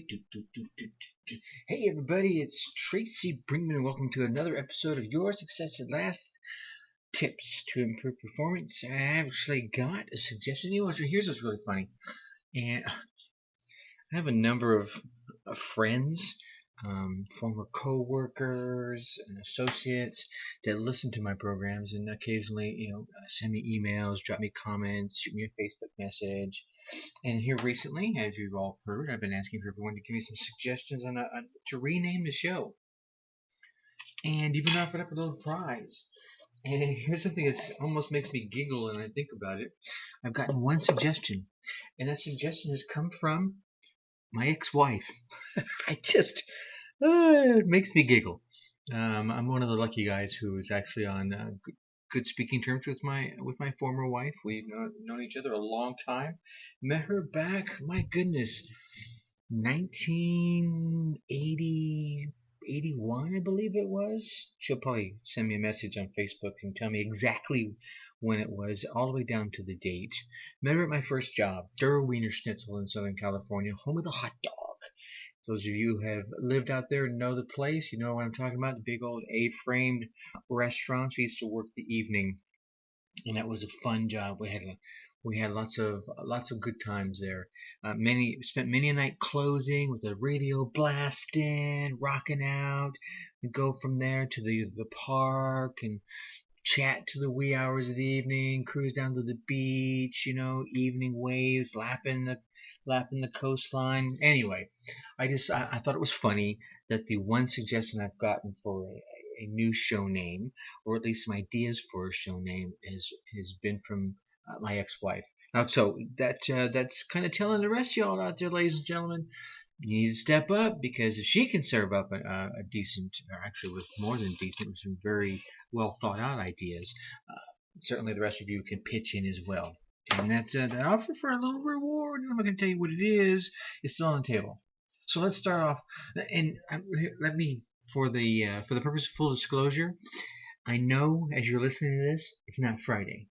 Hey everybody, it's Tracy Brinkmann and welcome to another episode of Your Success at Last Tips to Improve Performance. I actually got a suggestion. Here's what's really funny. And I have a number of friends, former co-workers and associates that listen to my programs and occasionally, send me emails, drop me comments, shoot me a Facebook message. And here recently, as you've all heard, I've been asking for everyone to give me some suggestions on to rename the show, and even offered up a little prize. And here's something that almost makes me giggle when I think about it. I've gotten one suggestion, and that suggestion has come from my ex-wife. It makes me giggle. I'm one of the lucky guys who is actually on good speaking terms with my former wife. We've known each other a long time. Met her back, my goodness, 1980, 81, I believe it was. She'll probably send me a message on Facebook and tell me exactly when it was, all the way down to the date. Met her at my first job, Der Wiener Schnitzel in Southern California, home of the hot dog. Those of you who have lived out there and know the place, you know what I'm talking about, the big old A-framed restaurants. We used to work the evening, and that was a fun job. We had lots of good times there. Spent many a night closing with the radio blasting, rocking out. We go from there to the park and chat to the wee hours of the evening, cruise down to the beach, evening waves, lapping the coastline. Anyway, I thought it was funny that the one suggestion I've gotten for a new show name, or at least some ideas for a show name, has been from my ex-wife. Now, so that's kind of telling the rest of y'all out there, ladies and gentlemen, you need to step up, because if she can serve up a decent, or actually with more than decent, with some very well thought out ideas, certainly the rest of you can pitch in as well. And that's an offer for a little reward. I'm not going to tell you what it is. It's still on the table. So let's start off. And let me, for the purpose of full disclosure, I know as you're listening to this, it's not Friday.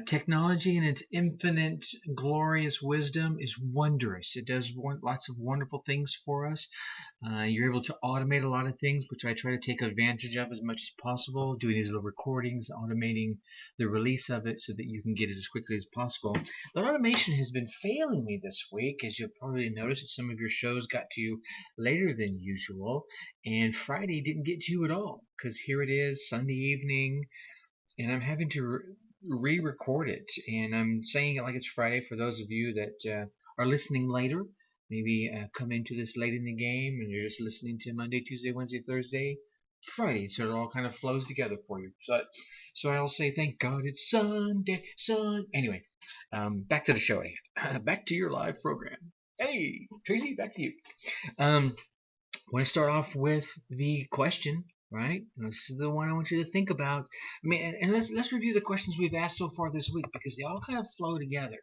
Technology in its infinite, glorious wisdom is wondrous. It does lots of wonderful things for us. You're able to automate a lot of things, which I try to take advantage of as much as possible, doing these little recordings, automating the release of it so that you can get it as quickly as possible. But automation has been failing me this week, as you'll probably notice that some of your shows got to you later than usual, and Friday didn't get to you at all, because here it is, Sunday evening, and I'm having to re-record it, and I'm saying it like it's Friday for those of you that are listening later. Maybe come into this late in the game and you're just listening to Monday, Tuesday, Wednesday, Thursday, Friday, so it all kind of flows together for you. So I'll say thank God it's Sunday, Anyway, back to the show. Back to your live program. Hey, Tracy, back to you. I want to start off with the question. Right? And this is the one I want you to think about. I mean, and let's review the questions we've asked so far this week, because they all kind of flow together.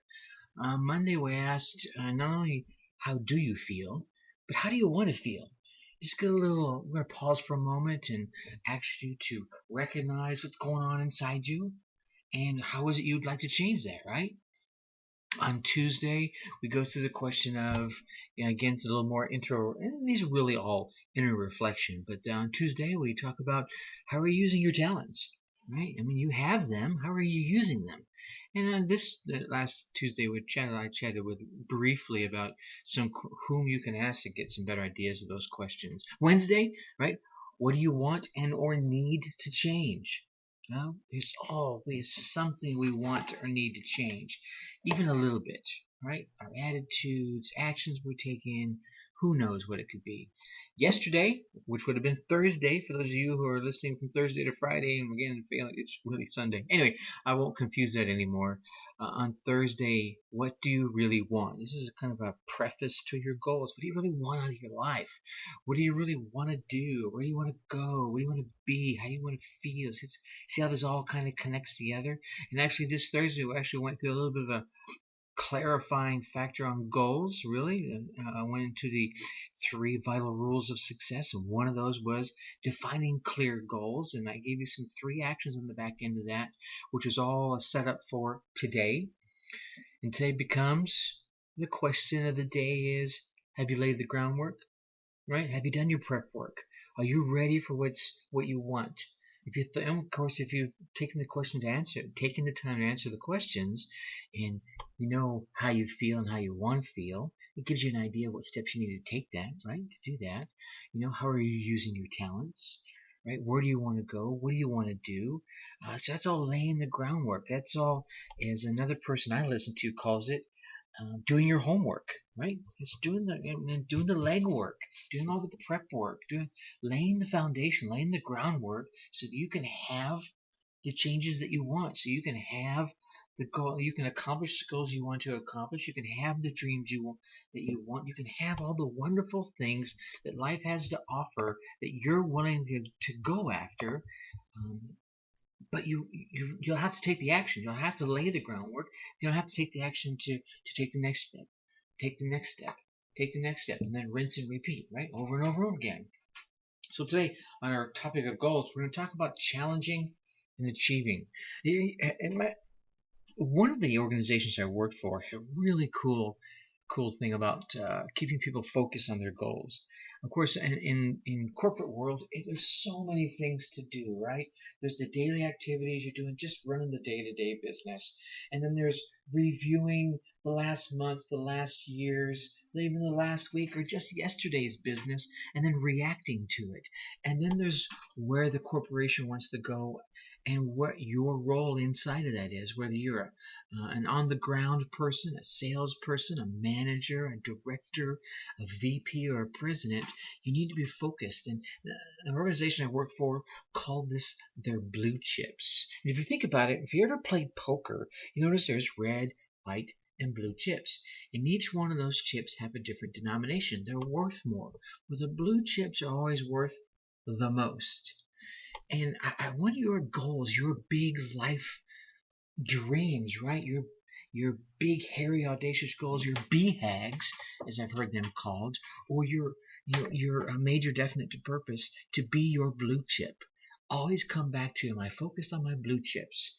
Monday we asked not only how do you feel, but how do you want to feel? Just get a little. We're going to pause for a moment and ask you to recognize what's going on inside you, and how is it you'd like to change that, right? On Tuesday, we go through the question of, again, it's a little more intro, and these are really all inner reflection, but on Tuesday, we talk about how are you using your talents, right? I mean, you have them. How are you using them? And on last Tuesday, I chatted briefly about whom you can ask to get some better ideas of those questions. Wednesday, right? What do you want and or need to change? No, there's always something we want or need to change, even a little bit, right? Our attitudes, actions we're taking, who knows what it could be. Yesterday, which would have been Thursday, for those of you who are listening from Thursday to Friday, and again, it's really Sunday. Anyway, I won't confuse that anymore. On Thursday, what do you really want? This is kind of a preface to your goals. What do you really want out of your life? What do you really want to do? Where do you want to go? What do you want to be? How do you want to feel? See how this all kind of connects together? And actually, this Thursday, we actually went through a little bit of a clarifying factor on goals, really. I went into the 3 vital rules of success, and one of those was defining clear goals, and I gave you some 3 actions on the back end of that, which is all a setup for today. And today becomes, the question of the day is, Have you laid the groundwork? Right? Have you done your prep work? Are you ready for what you want? If you and of course, if you've taken the question to answer, taking the time to answer the questions, and you know how you feel and how you want to feel, it gives you an idea what steps you need to take that, right? To do that, how are you using your talents, right? Where do you want to go? What do you want to do? So that's all laying the groundwork. That's all, as another person I listen to calls it, doing your homework, right? It's doing the legwork, doing all the prep work, laying the foundation, laying the groundwork, so that you can have the changes that you want, so you can have the goal, you can accomplish the goals you want to accomplish, you can have the dreams that you want, you can have all the wonderful things that life has to offer that you're willing to go after. Um, but you'll have to take the action. You'll have to lay the groundwork. You'll have to take the action to take the next step, take the next step, take the next step, and then rinse and repeat, right, over and over again. So today, on our topic of goals, we're going to talk about challenging and achieving. One of the organizations I worked for had a really cool thing about keeping people focused on their goals. Of course, in corporate world, there's so many things to do, right? There's the daily activities you're doing, just running the day-to-day business, and then there's reviewing the last months, the last years, even the last week, or just yesterday's business, and then reacting to it. And then there's where the corporation wants to go, and what your role inside of that is, whether you're an on-the-ground person, a salesperson, a manager, a director, a VP, or a president. You need to be focused. And the organization I work for called this their blue chips. And if you think about it, if you ever played poker, you notice there's red, white, and blue chips. And each one of those chips have a different denomination. They're worth more. Well, the blue chips are always worth the most. And I want your goals, your big life dreams, right? Your big, hairy, audacious goals, your BHAGs, as I've heard them called, or your major definite to purpose to be your blue chip. Always come back to, am I focused on my blue chips?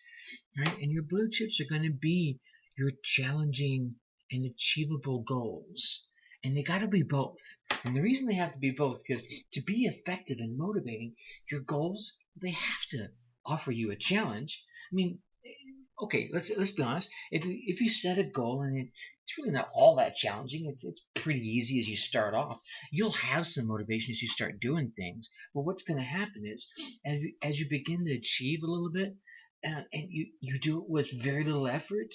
Right? And your blue chips are going to be your challenging and achievable goals. And they got to be both. And the reason they have to be both, because to be effective and motivating, your goals, they have to offer you a challenge. I mean, okay, let's be honest. If you set a goal and it's really not all that challenging, it's pretty easy as you start off. You'll have some motivation as you start doing things. But what's going to happen is, as you begin to achieve a little bit, and you do it with very little effort,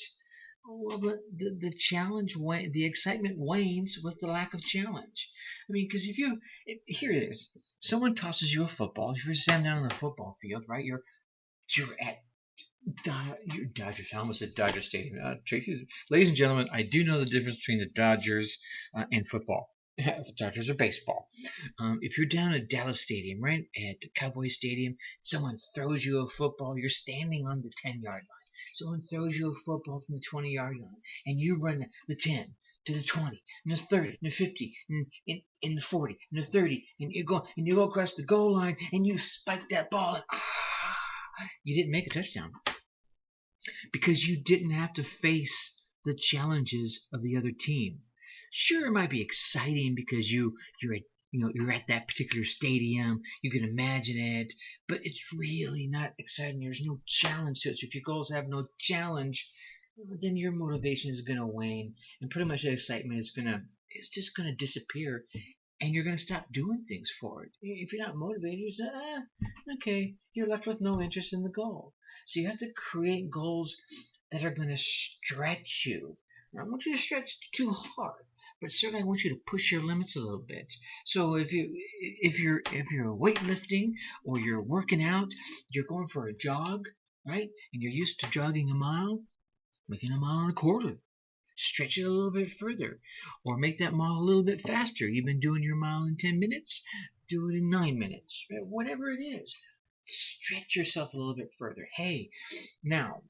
well, the challenge, the excitement wanes with the lack of challenge. I mean, because here it is. Someone tosses you a football. If you're standing down on the football field, right? You're at Dodgers. I almost said Dodger Stadium. Tracy's, ladies and gentlemen, I do know the difference between the Dodgers and football. The Dodgers are baseball. If you're down at Dallas Stadium, right, at Cowboy Stadium, someone throws you a football. You're standing on the 10-yard line. Someone throws you a football from the 20-yard line, and you run the 10 to the 20, and the 30, and the 50, and the 40, and the 30, and you go across the goal line, and you spike that ball, and you didn't make a touchdown because you didn't have to face the challenges of the other team. Sure, it might be exciting because you're at that particular stadium. You can imagine it, but it's really not exciting. There's no challenge to it. So if your goals have no challenge, then your motivation is going to wane, and pretty much the excitement is just going to disappear, and you're going to stop doing things for it. If you're not motivated, you say, okay, you're left with no interest in the goal. So you have to create goals that are going to stretch you. I don't want you to stretch too hard, but certainly I want you to push your limits a little bit. So if you're weightlifting or you're working out, you're going for a jog, right? And you're used to jogging a mile, making a mile and a quarter. Stretch it a little bit further, or make that mile a little bit faster. You've been doing your mile in 10 minutes, do it in 9 minutes. Whatever it is, stretch yourself a little bit further. Hey, now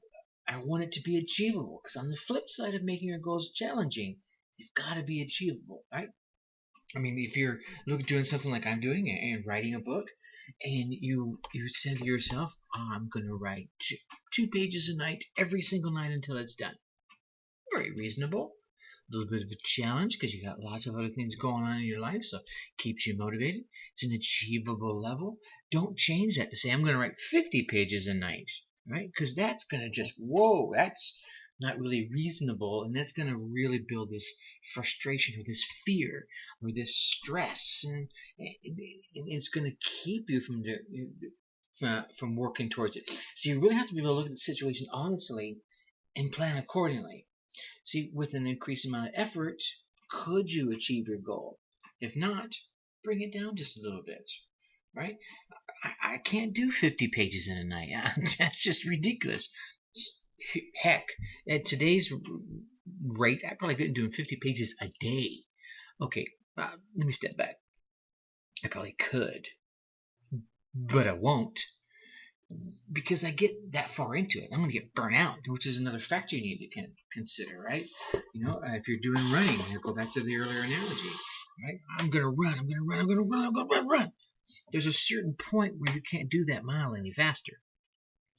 I want it to be achievable, because on the flip side of making your goals challenging, you've got to be achievable, right? I mean, if you're doing something like I'm doing and writing a book, and you said to yourself, I'm going to write two pages a night every single night until it's done. Very reasonable. little bit of a challenge because you got lots of other things going on in your life, so it keeps you motivated. It's an achievable level. Don't change that to say, I'm going to write 50 pages a night, right? Because that's going to just, whoa, that's not really reasonable, and that's going to really build this frustration or this fear or this stress, and it's going to keep you from working towards it. So you really have to be able to look at the situation honestly and plan accordingly. See, with an increased amount of effort, could you achieve your goal? If not, bring it down just a little bit, right? I can't do 50 pages in a night. That's just ridiculous. Heck, at today's rate, I probably couldn't do 50 pages a day. Okay, let me step back. I probably could, but I won't, because I get that far into it. I'm going to get burnt out, which is another factor you need to consider, right? If you're doing running, go back to the earlier analogy, right? I'm going to run, I'm going to run, I'm going to run, I'm going to run. There's a certain point where you can't do that mile any faster.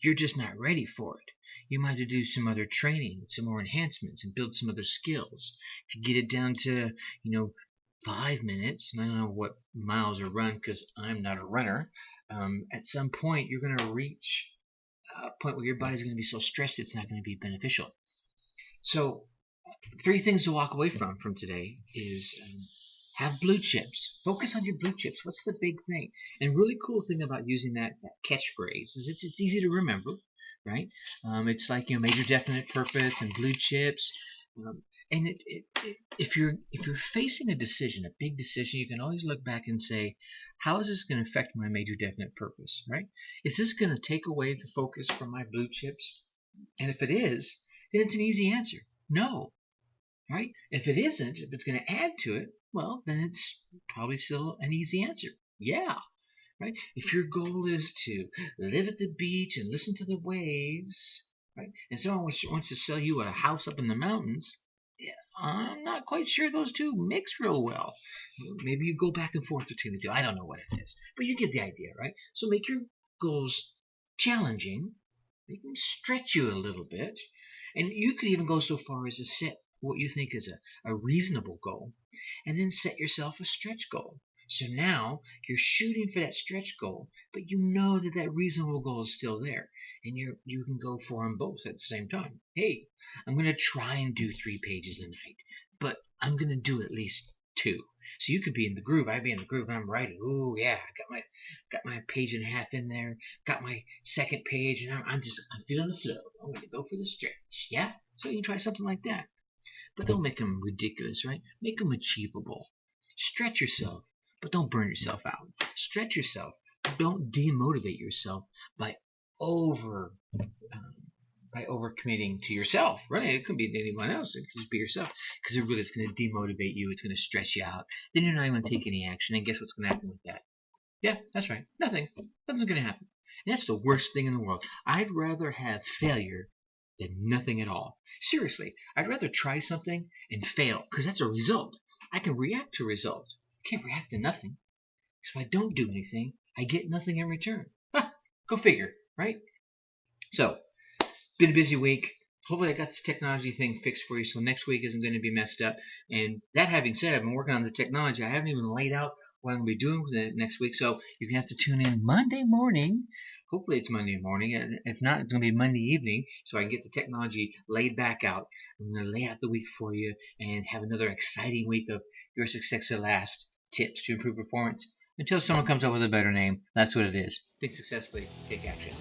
You're just not ready for it. You might have to do some other training, some more enhancements, and build some other skills. If you get it down to, 5 minutes, and I don't know what miles are run because I'm not a runner, at some point you're going to reach a point where your body's going to be so stressed it's not going to be beneficial. So 3 things to walk away from today is have blue chips. Focus on your blue chips. What's the big thing? And really cool thing about using that catchphrase is it's easy to remember, right? It's like major definite purpose and blue chips. And if you're facing a decision, a big decision, you can always look back and say, how is this going to affect my major definite purpose, right? Is this going to take away the focus from my blue chips? And if it is, then it's an easy answer. No, right? If it isn't, if it's going to add to it, well, then it's probably still an easy answer. Yeah, right? If your goal is to live at the beach and listen to the waves, right? And someone wants to sell you a house up in the mountains, I'm not quite sure those two mix real well. Maybe you go back and forth between the two. I don't know what it is, but you get the idea, right? So make your goals challenging. Make them stretch you a little bit. And you could even go so far as to set what you think is a reasonable goal, and then set yourself a stretch goal. So now you're shooting for that stretch goal, but you know that reasonable goal is still there, and you can go for them both at the same time. Hey, I'm going to try and do 3 pages a night, but I'm going to do at least 2. So you could be in the groove. I'd be in the groove. I'm writing. Oh yeah, I got my page and a half in there. Got my second page, and I'm feeling the flow. I'm going to go for the stretch. Yeah. So you can try something like that, but don't make them ridiculous, right? Make them achievable. Stretch yourself, but don't burn yourself out. Stretch yourself. Don't demotivate yourself by overcommitting to yourself. Right? It could be anyone else. It could just be yourself, because it really is going to demotivate you. It's going to stress you out. Then you're not even going to take any action. And guess what's going to happen with that? Yeah, that's right. Nothing. Nothing's going to happen. And that's the worst thing in the world. I'd rather have failure than nothing at all. Seriously, I'd rather try something and fail, because that's a result. I can react to a result. I can't react to nothing. Because if I don't do anything, I get nothing in return. Go figure, right? So, been a busy week. Hopefully I got this technology thing fixed for you, so next week isn't going to be messed up. And that having said, I've been working on the technology. I haven't even laid out what I'm going to be doing with it next week, so you're going to have to tune in Monday morning. Hopefully it's Monday morning. If not, it's going to be Monday evening, so I can get the technology laid back out. I'm going to lay out the week for you and have another exciting week of Your Success Will Last tips to improve performance. Until someone comes up with a better name, that's what it is. Think successfully, take action.